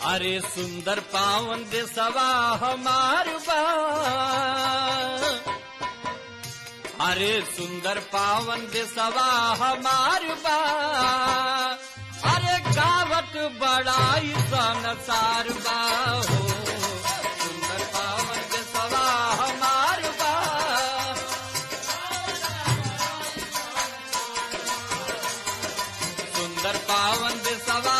अरे सुंदर पावन देशवा हमार बा, अरे सुंदर पावन देशवा हमार बा, अरे गावत बड़ाई संसार बा हो। सुंदर पावन देशवा हमार बा, सुंदर पावन देशवा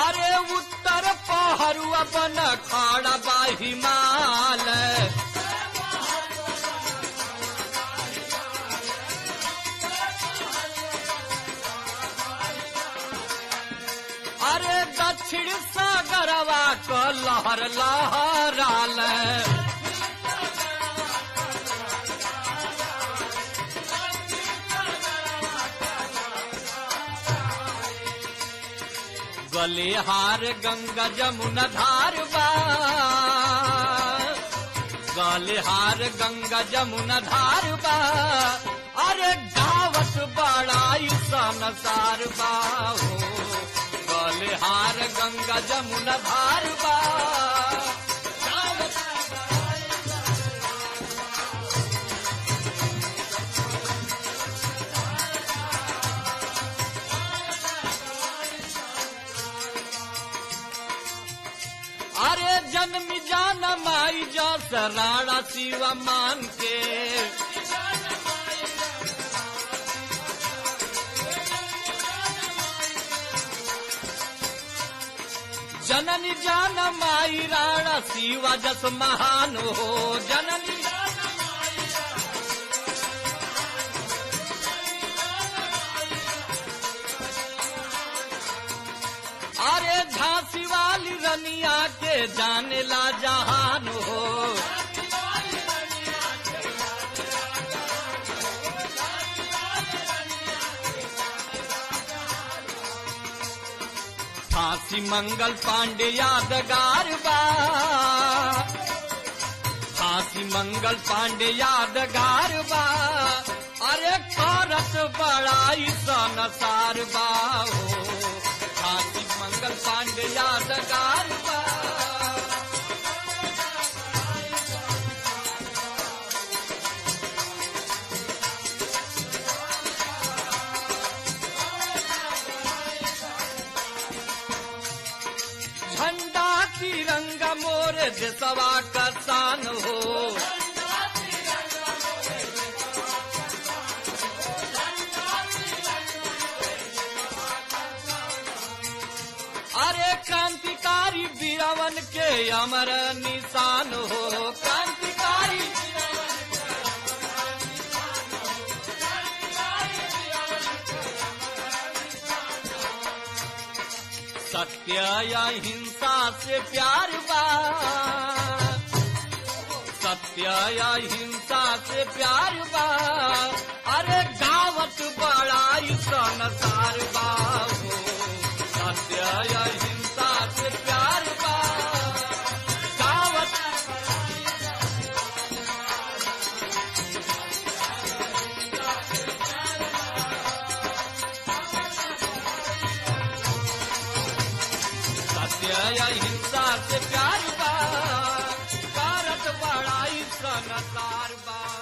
अरे उत्तर पहरुआ बन खाड़ा बा हिमालय, अरे दक्षिण सागरवा क लहर लहराल, गलेहार गंगा जमुना धार बा, गलेहार गंगा जमुना धार बा, अरे गावत बड़ाई संसार बा हो। गलेहार गंगा जमुना धार बा, अरे जन्म जान माई जा सराड़ा शिवा मान के, जननी जान माई राणा शिवा जस महान हो। जननी अरे झांसी वाली रनिया के जाने ला जहान हो। फांसी मंगल पांडे यादगार बा, फांसी मंगल पांडे यादगार बा, अरे करत बड़ाई संसार बा हो। फांसी मंगल पांडे यादगार बा, झंडा तिरंगा मोरे देशवा का शान हो। अरे क्रांतिकारी वीरवन के अमर निशान हो। क्रांतिकारी सत्य या हिंसा से प्यार बा, सत्य या हिंसा से प्यार बा, अरे गावत बड़ाई संसार बा हो। सत्य या हिंसा से प्यार बा, गावत सत्य या हिंसा से प्यार बा, भारत बड़ाई संसार बा।